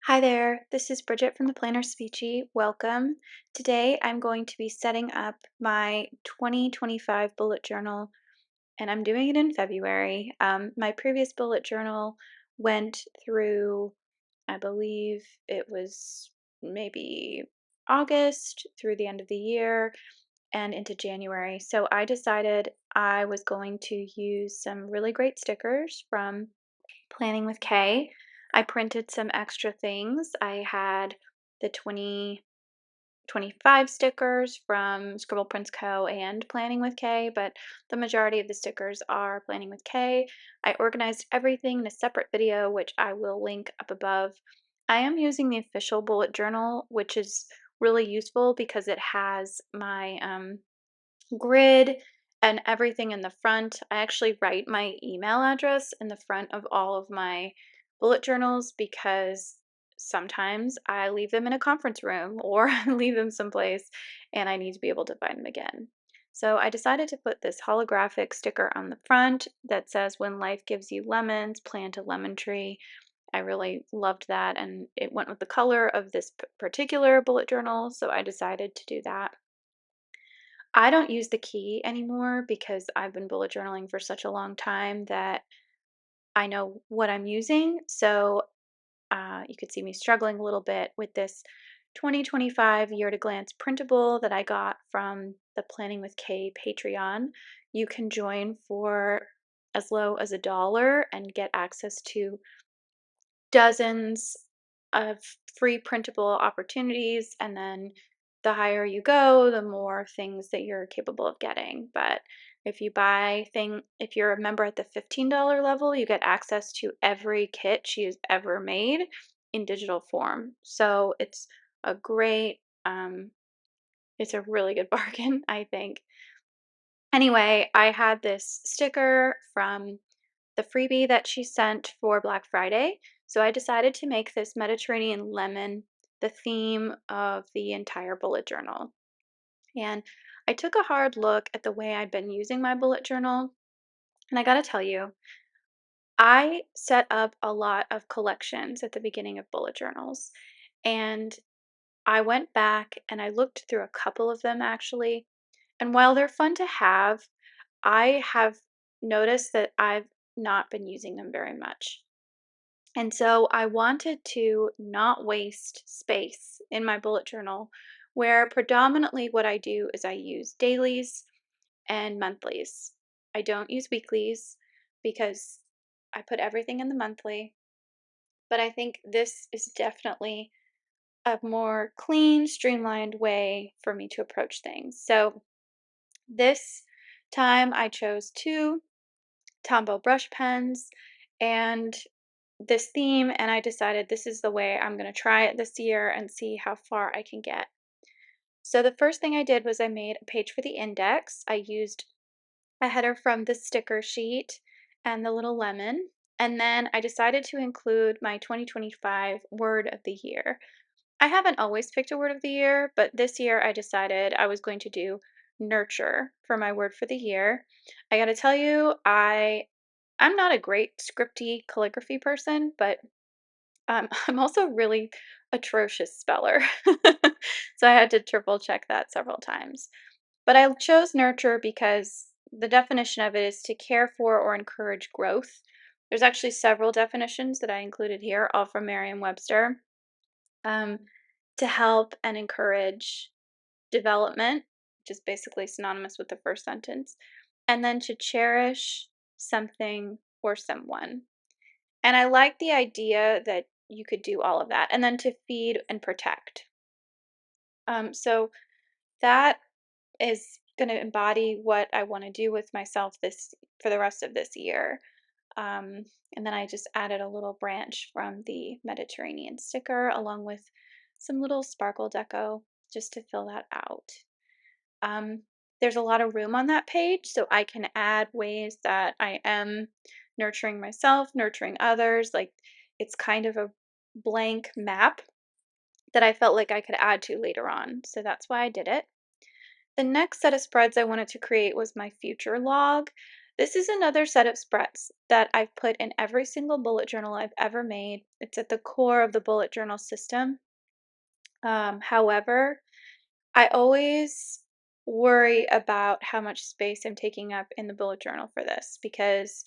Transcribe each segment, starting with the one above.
Hi there, this is Bridget from the PlannerSpeechie. Welcome. Today I'm going to be setting up my 2025 bullet journal, and I'm doing it in February. My previous bullet journal went through, I believe it was maybe August through the end of the year and into January. So I decided I was going to use some really great stickers from Planning with K. I printed some extra things. I had the 2025 stickers from Scribble Prints Co. and Planning with K, but the majority of the stickers are Planning with K. I organized everything in a separate video, which I will link up above. I am using the official bullet journal, which is really useful because it has my grid and everything in the front. I actually write my email address in the front of all of my bullet journals because sometimes I leave them in a conference room or leave them someplace and I need to be able to find them again. So I decided to put this holographic sticker on the front that says, "When life gives you lemons, plant a lemon tree." I really loved that, and it went with the color of this particular bullet journal, so I decided to do that. I don't use the key anymore because I've been bullet journaling for such a long time that I know what I'm using. So you could see me struggling a little bit with this 2025 Year to Glance printable that I got from the Planning with K Patreon. You can join for as low as $1 and get access to dozens of free printable opportunities, and then the higher you go, the more things that you're capable of getting. But if you're a member at the $15 level, you get access to every kit she's ever made in digital form. So a great, it's a really good bargain, I think. Anyway, I had this sticker from the freebie that she sent for Black Friday. So I decided to make this Mediterranean lemon the theme of the entire bullet journal. And I took a hard look at the way I'd been using my bullet journal. And I gotta tell you, I set up a lot of collections at the beginning of bullet journals. And I went back and I looked through a couple of them actually. And while they're fun to have, I have noticed that I've not been using them very much. And so I wanted to not waste space in my bullet journal, where predominantly what I do is I use dailies and monthlies. I don't use weeklies because I put everything in the monthly, but I think this is definitely a more clean, streamlined way for me to approach things. So this time I chose two Tombow brush pens and this theme, and I decided this is the way I'm going to try it this year and see how far I can get. So the first thing I did was I made a page for the index. I used a header from the sticker sheet and the little lemon, and then I decided to include my 2025 word of the year. I haven't always picked a word of the year, but this year I decided I was going to do nurture for my word for the year. I got to tell you, I'm not a great scripty calligraphy person, but I'm also really atrocious speller. So I had to triple check that several times. But I chose nurture because the definition of it is to care for or encourage growth. There's actually several definitions that I included here, all from Merriam-Webster. Um, to help and encourage development, which is basically synonymous with the first sentence, and then to cherish something or someone. And I like the idea that you could do all of that, and then to feed and protect. So that is going to embody what I want to do with myself this for the rest of this year. And then I just added a little branch from the Mediterranean sticker along with some little sparkle deco just to fill that out. Um, there's a lot of room on that page, so I can add ways that I am nurturing myself, nurturing others. Like it's kind of a blank map that I felt like I could add to later on. So that's why I did it. The next set of spreads I wanted to create was my future log. This is another set of spreads that I've put in every single bullet journal I've ever made. It's at the core of the bullet journal system. However, I always worry about how much space I'm taking up in the bullet journal for this because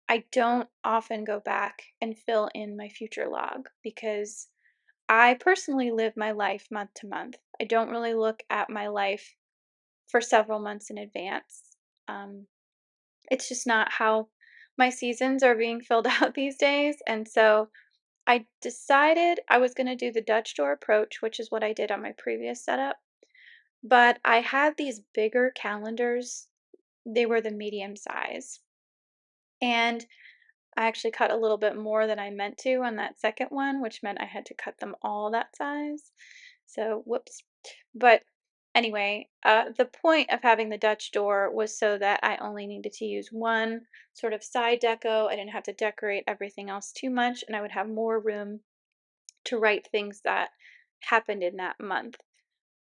I don't often go back and fill in my future log because I personally live my life month to month. I don't really look at my life for several months in advance. Um, it's just not how my seasons are being filled out these days. And so I decided I was going to do the Dutch door approach, which is what I did on my previous setup. But I had these bigger calendars. They were the medium size. And I actually cut a little bit more than I meant to on that second one, which meant I had to cut them all that size. So, whoops. But anyway, the point of having the Dutch door was so that I only needed to use one sort of side deco. I didn't have to decorate everything else too much, and I would have more room to write things that happened in that month.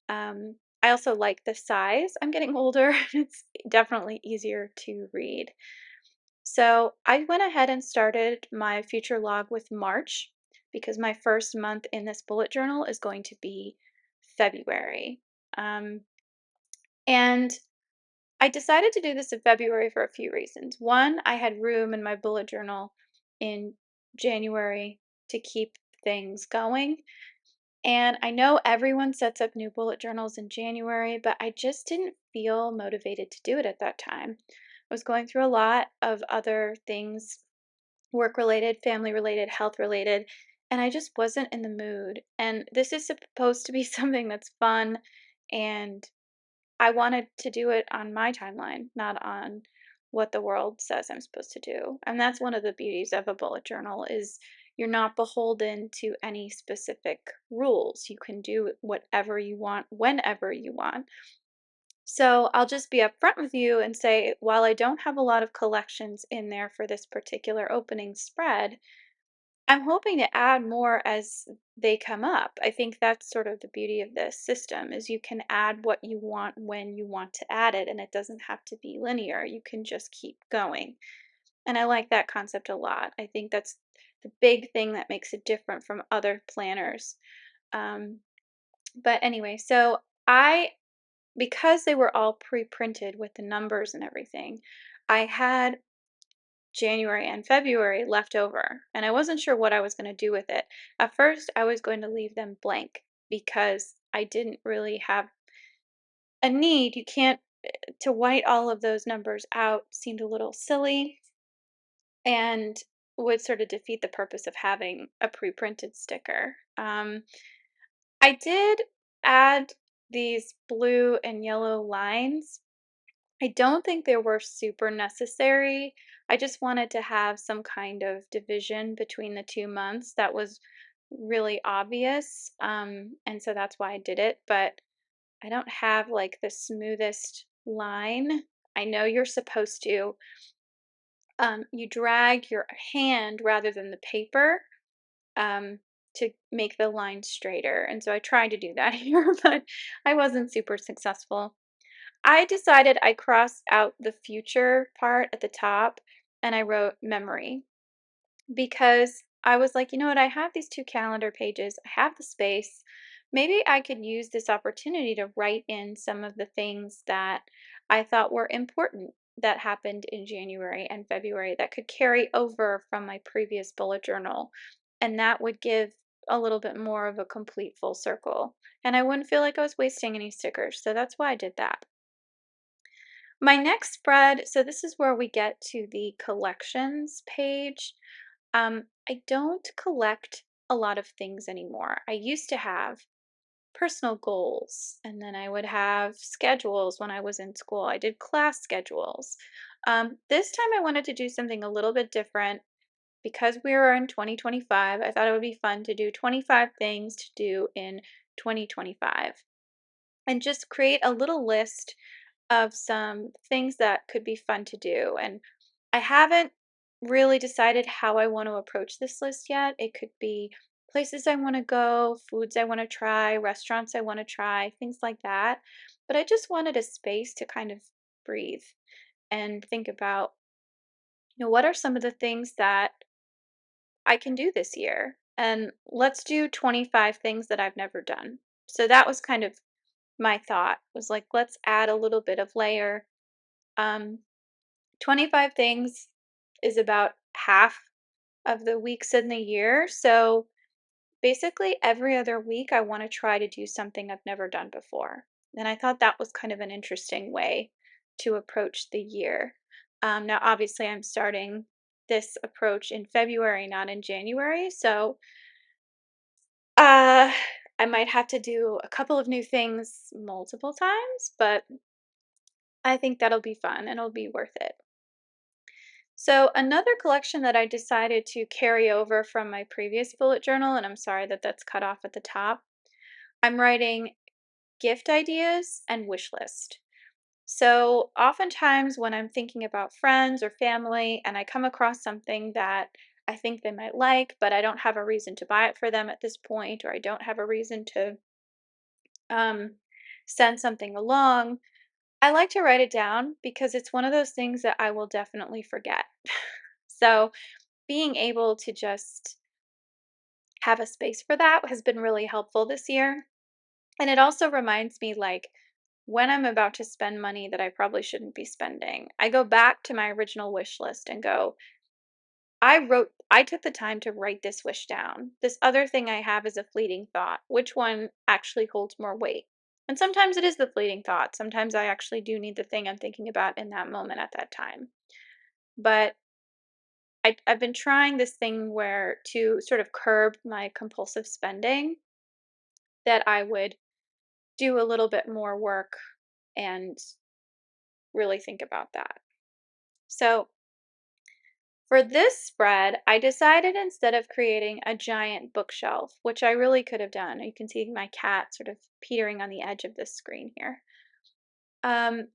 I also like the size. I'm getting older. It's definitely easier to read. So I went ahead and started my future log with March because my first month in this bullet journal is going to be February. Um, and I decided to do this in February for a few reasons. One, I had room in my bullet journal in January to keep things going. And I know everyone sets up new bullet journals in January, but I just didn't feel motivated to do it at that time. I was going through a lot of other things, work related, family related, health related, and I just wasn't in the mood. And this is supposed to be something that's fun, and I wanted to do it on my timeline, not on what the world says I'm supposed to do. And that's one of the beauties of a bullet journal is you're not beholden to any specific rules. You can do whatever you want whenever you want. So I'll just be upfront with you and say while I don't have a lot of collections in there for this particular opening spread, I'm hoping to add more as they come up. I think that's sort of the beauty of this system is you can add what you want when you want to add it and it doesn't have to be linear. You can just keep going. And I like that concept a lot. I think that's the big thing that makes it different from other planners. Um, but anyway, so I because they were all pre-printed with the numbers and everything, I had January and February left over, and I wasn't sure what I was going to do with it. At first, I was going to leave them blank because I didn't really have a need. You can't, to white all of those numbers out seemed a little silly and would sort of defeat the purpose of having a pre printed sticker. I did add these blue and yellow lines. I don't think they were super necessary. I just wanted to have some kind of division between the 2 months that was really obvious, and so that's why I did it, but I don't have, like, the smoothest line. I know you're supposed to, you drag your hand rather than the paper, um, to make the line straighter, and so I tried to do that here, but I wasn't super successful. I decided I crossed out the future part at the top and I wrote memory because I was like, you know what? I have these two calendar pages, I have the space. Maybe I could use this opportunity to write in some of the things that I thought were important that happened in January and February that could carry over from my previous bullet journal. And that would give a little bit more of a complete full circle. And I wouldn't feel like I was wasting any stickers. So that's why I did that. My next spread, so this is where we get to the collections page. I don't collect a lot of things anymore. I used to have personal goals, and then I would have schedules when I was in school. I did class schedules. This time I wanted to do something a little bit different because we were in 2025. I thought it would be fun to do 25 things to do in 2025 and just create a little list of some things that could be fun to do. And I haven't really decided how I want to approach this list yet. It could be places I want to go, foods I want to try, restaurants I want to try, things like that. But I just wanted a space to kind of breathe. and think about, what are some of the things that I can do this year? And let's do 25 things that I've never done. So that was kind of my thought, was like, let's add a little bit of layer. Um, 25 things is about half of the weeks in the year. So basically, every other week, I want to try to do something I've never done before. And I thought that was kind of an interesting way to approach the year. Now, obviously, I'm starting this approach in February, not in January. So uh, I might have to do a couple of new things multiple times, but I think that'll be fun and it'll be worth it. So, another collection that I decided to carry over from my previous bullet journal, and I'm sorry that that's cut off at the top, I'm writing gift ideas and wish list. So, oftentimes when I'm thinking about friends or family and I come across something that I think they might like, but I don't have a reason to buy it for them at this point, or I don't have a reason to um, send something along, I like to write it down because it's one of those things that I will definitely forget. So, being able to just have a space for that has been really helpful this year. And it also reminds me, like, when I'm about to spend money that I probably shouldn't be spending, I go back to my original wish list and go, I took the time to write this wish down. This other thing I have is a fleeting thought. Which one actually holds more weight? And sometimes it is the fleeting thought. Sometimes I actually do need the thing I'm thinking about in that moment at that time. But I've been trying this thing where to sort of curb my compulsive spending, that I would do a little bit more work and really think about that. So for this spread, I decided instead of creating a giant bookshelf, which I really could have done, you can see my cat sort of petering on the edge of this screen here. Um,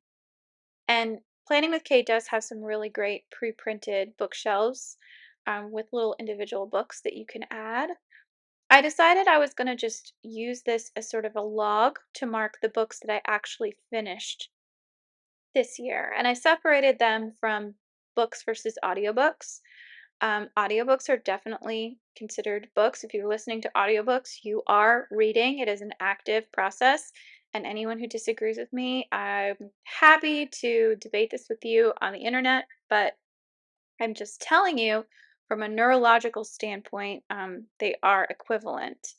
and Planning with Kate does have some really great pre-printed bookshelves with little individual books that you can add. I decided I was going to just use this as sort of a log to mark the books that I actually finished this year. And I separated them from books versus audiobooks. Audiobooks are definitely considered books. If you're listening to audiobooks, you are reading. It is an active process. And anyone who disagrees with me, I'm happy to debate this with you on the internet, but I'm just telling you from a neurological standpoint, they are equivalent.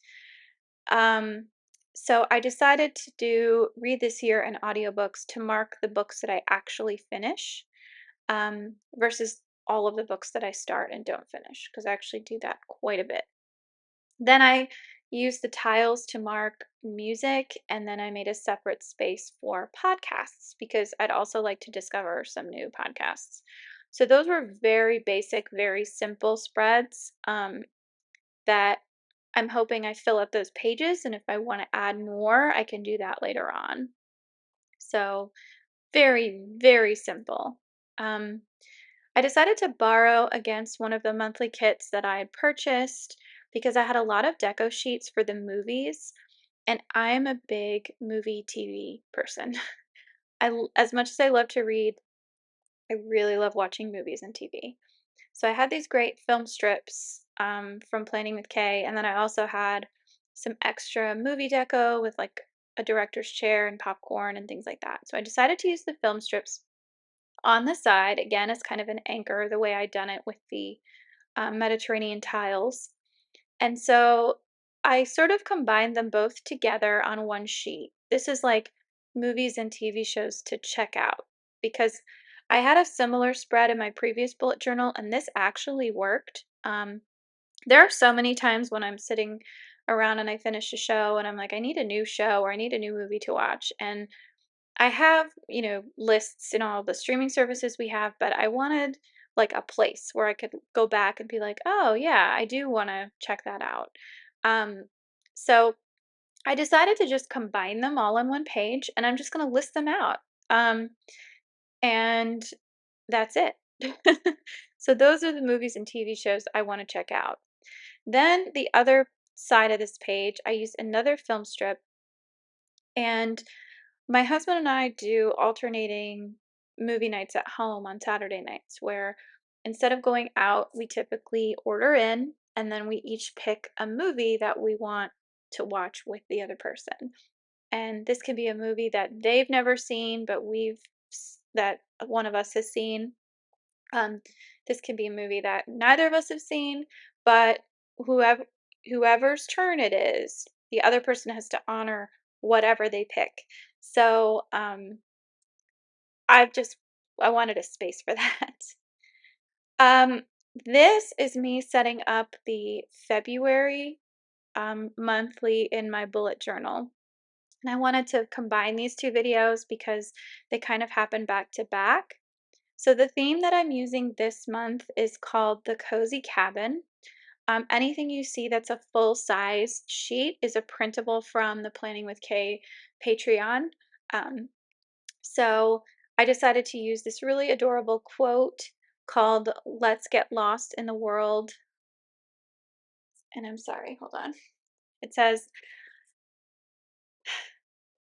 Um, so I decided to read this year in audiobooks to mark the books that I actually finish, versus all of the books that I start and don't finish, because I actually do that quite a bit. Then I used the tiles to mark music, and then I made a separate space for podcasts because I'd also like to discover some new podcasts. So those were very basic, very simple spreads, that I'm hoping I fill up those pages, and if I want to add more, I can do that later on. So very, very simple. Um, I decided to borrow against one of the monthly kits that I had purchased because I had a lot of deco sheets for the movies, and I am a big movie TV person. As much as I love to read, I really love watching movies and TV. So I had these great film strips from Planning with Kay, and then I also had some extra movie deco with like a director's chair and popcorn and things like that. So I decided to use the film strips on the side, again, as kind of an anchor, the way I'd done it with the Mediterranean tiles. And so I sort of combined them both together on one sheet. This is like movies and TV shows to check out because I had a similar spread in my previous bullet journal, and this actually worked. There are so many times when I'm sitting around and I finish a show and I'm like, I need a new show or I need a new movie to watch. And I have, lists in all the streaming services we have, but I wanted like a place where I could go back and be like, oh, yeah, I do want to check that out. Um, so I decided to just combine them all on one page and I'm just going to list them out. Um, and that's it. So those are the movies and TV shows I want to check out. Then the other side of this page, I used another film strip, and my husband and I do alternating movie nights at home on Saturday nights where instead of going out, we typically order in and then we each pick a movie that we want to watch with the other person. And this can be a movie that they've never seen, but that one of us has seen. Um, this can be a movie that neither of us have seen, but whoever whoever's turn it is, the other person has to honor whatever they pick. So I've just I wanted a space for that. Um, this is me setting up the February monthly in my bullet journal. And I wanted to combine these two videos because they kind of happen back to back. So the theme that I'm using this month is called the Cozy Cabin. Anything you see that's a full size sheet is a printable from the Planning with Kay Patreon. Um, so I decided to use this really adorable quote called "Let's get lost in the world." And I'm sorry, hold on. It says,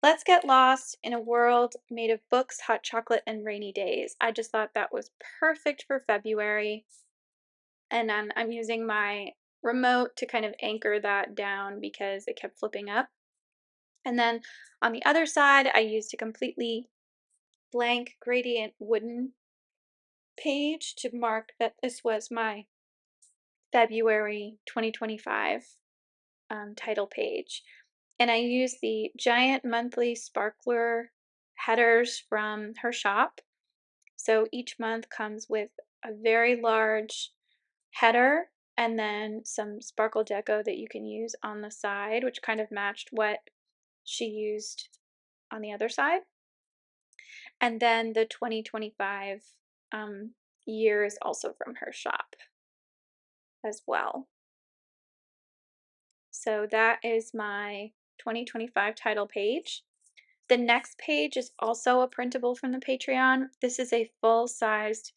"Let's get lost in a world made of books, hot chocolate, and rainy days." I just thought that was perfect for February. And then I'm using my remote to kind of anchor that down because it kept flipping up. And then on the other side, I used a completely blank gradient wooden page to mark that this was my February 2025 title page. And I used the giant monthly sparkler headers from her shop. So each month comes with a very large header and then some sparkle deco that you can use on the side, which kind of matched what she used on the other side. And then the 2025 year is also from her shop as well. So that is my 2025 title page. The next page is also a printable from the Patreon. This is a full-sized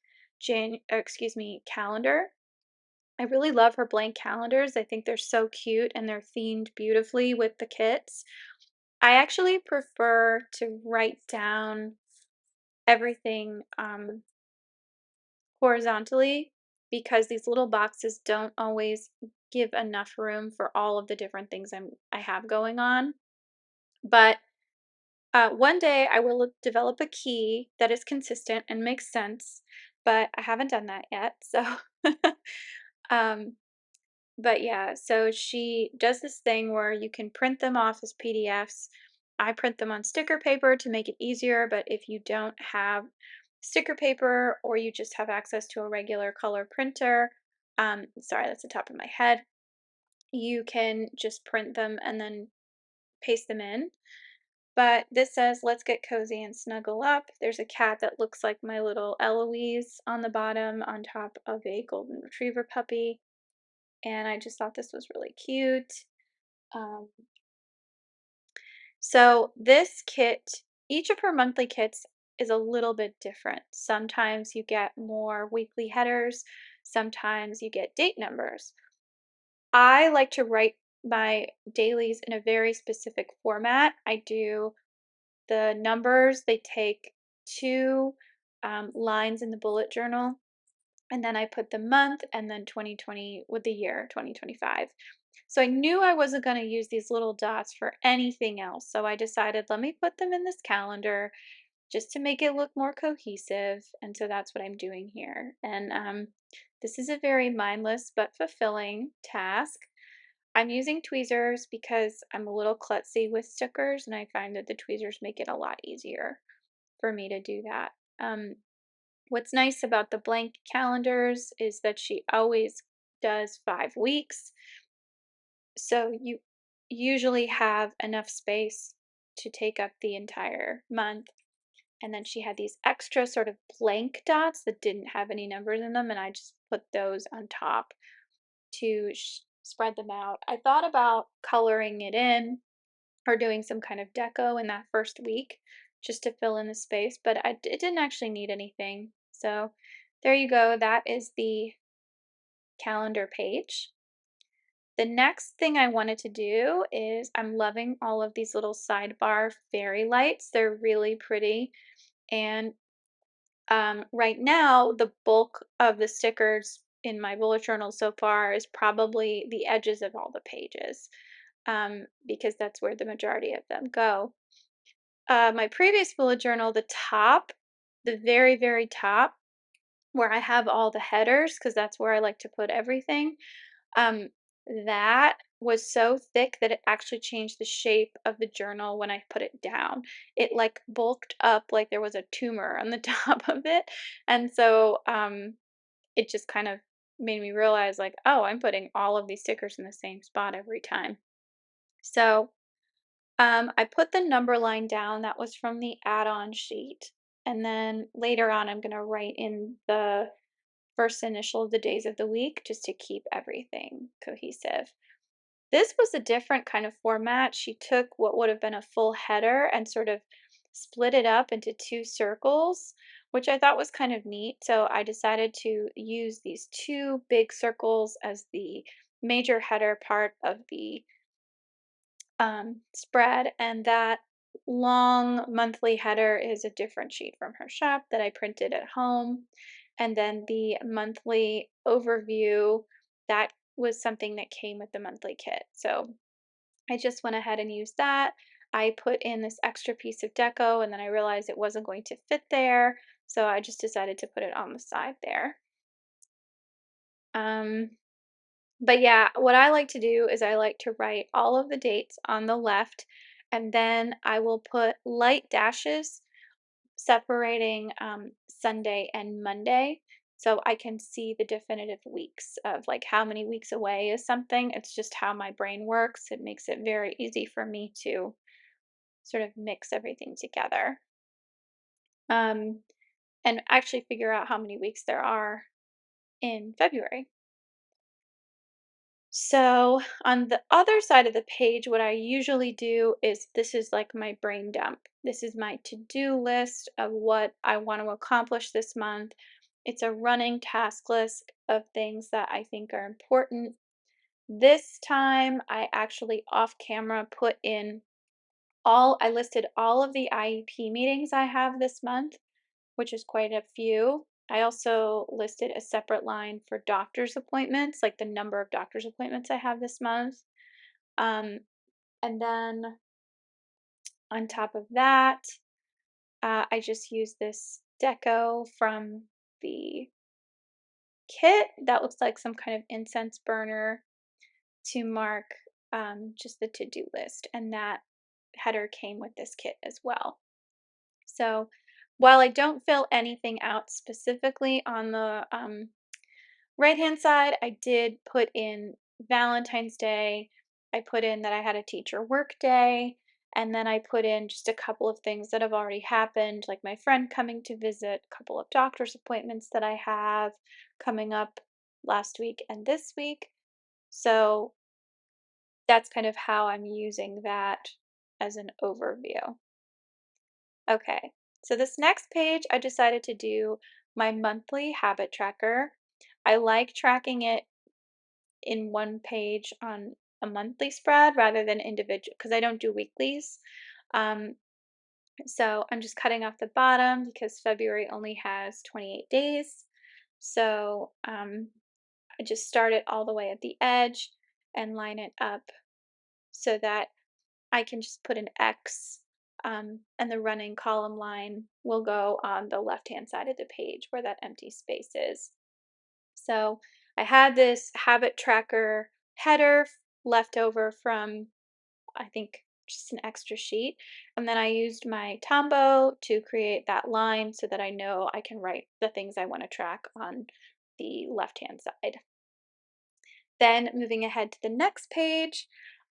calendar. I really love her blank calendars. I think they're so cute and they're themed beautifully with the kits. I actually prefer to write down everything horizontally because these little boxes don't always give enough room for all of the different things I have going on. But one day I will develop a key that is consistent and makes sense, but I haven't done that yet. So, um, but yeah, so she does this thing where you can print them off as PDFs. I print them on sticker paper to make it easier, but if you don't have sticker paper or you just have access to a regular color printer, sorry, that's the top of my head, you can just print them and then paste them in. But this says, "Let's get cozy and snuggle up." There's a cat that looks like my little Eloise on the bottom on top of a golden retriever puppy. And I just thought this was really cute. Um, so this kit, each of her monthly kits is a little bit different. Sometimes you get more weekly headers, sometimes you get date numbers. I like to write my dailies in a very specific format. I do the numbers, they take two lines in the bullet journal, and then I put the month and then 2020 with the year 2025. So I knew I wasn't going to use these little dots for anything else. So I decided, let me put them in this calendar just to make it look more cohesive. And so that's what I'm doing here. And this is a very mindless but fulfilling task. I'm using tweezers because I'm a little klutzy with stickers, and I find that the tweezers make it a lot easier for me to do that. What's nice about the blank calendars is that she always does 5 weeks. So you usually have enough space to take up the entire month. And then she had these extra sort of blank dots that didn't have any numbers in them, and I just put those on top to spread them out. I thought about coloring it in or doing some kind of deco in that first week just to fill in the space, but it didn't actually need anything. So there you go. That is the calendar page. The next thing I wanted to do is I'm loving all of these little sidebar fairy lights. They're really pretty. And Right now, the bulk of the stickers in my bullet journal so far is probably the edges of all the pages, because that's where the majority of them go. My previous bullet journal, the top, the very, very top, where I have all the headers, because that's where I like to put everything, um, that was so thick that it actually changed the shape of the journal when I put it down. It like bulked up like there was a tumor on the top of it. And so it just kind of made me realize like, oh, I'm putting all of these stickers in the same spot every time. So I put the number line down. That was from the add-on sheet. And then later on, I'm going to write in the first initial of the days of the week just to keep everything cohesive. This was a different kind of format. She took what would have been a full header and sort of split it up into two circles, which I thought was kind of neat. So I decided to use these two big circles as the major header part of the spread, and that long monthly header is a different sheet from her shop that I printed at home. And then the monthly overview, that was something that came with the monthly kit. So I just went ahead and used that. I put in this extra piece of deco and then I realized it wasn't going to fit there. So I just decided to put it on the side there. Um, but yeah, what I like to do is I like to write all of the dates on the left, and then I will put light dashes separating Sunday and Monday so I can see the definitive weeks of like how many weeks away is something. It's just how my brain works. It makes it very easy for me to sort of mix everything together um, and actually figure out how many weeks there are in February. So on the other side of the page, what I usually do is this is like my brain dump. This is my to-do list of what I want to accomplish this month. It's a running task list of things that I think are important. This time I actually off camera put in I listed all of the IEP meetings I have this month, which is quite a few. I also listed a separate line for doctor's appointments, like the number of doctor's appointments I have this month. Um, and then on top of that, I just used this deco from the kit that looks like some kind of incense burner to mark just the to-do list. And that header came with this kit as well. So while I don't fill anything out specifically on the right-hand side, I did put in Valentine's Day. I put in that I had a teacher work day, and then I put in just a couple of things that have already happened, like my friend coming to visit, a couple of doctor's appointments that I have coming up last week and this week. So that's kind of how I'm using that as an overview. Okay, so this next page, I decided to do my monthly habit tracker. I like tracking it in one page on a monthly spread rather than individual because I don't do weeklies. Um, so I'm just cutting off the bottom because February only has 28 days. So I just start it all the way at the edge and line it up so that I can just put an X and the running column line will go on the left-hand side of the page where that empty space is. So I had this habit tracker header left over from, I think, just an extra sheet. And then I used my Tombow to create that line so that I know I can write the things I want to track on the left-hand side. Then moving ahead to the next page,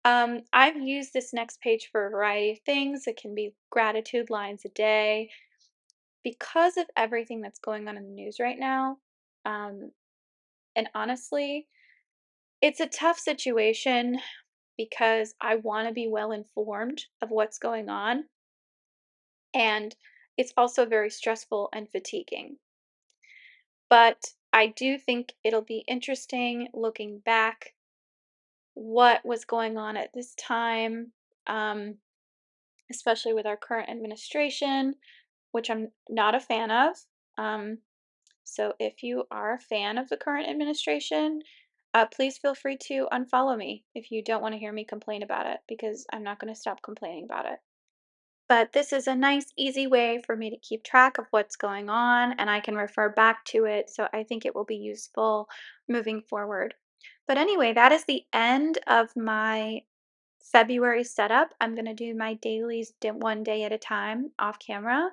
I've used this next page for a variety of things. It can be gratitude lines a day. Because of everything that's going on in the news right now, um, and honestly, it's a tough situation because I want to be well informed of what's going on, and it's also very stressful and fatiguing. But I do think it'll be interesting looking back what was going on at this time, um, especially with our current administration, which I'm not a fan of. Um, so if you are a fan of the current administration, please feel free to unfollow me if you don't want to hear me complain about it, because I'm not going to stop complaining about it. But this is a nice, easy way for me to keep track of what's going on, and I can refer back to it. So I think it will be useful moving forward. But anyway, that is the end of my February setup. I'm going to do my dailies one day at a time off camera,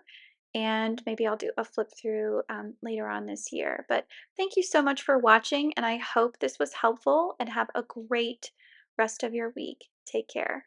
and maybe I'll do a flip through later on this year. But thank you so much for watching, and I hope this was helpful, and have a great rest of your week. Take care.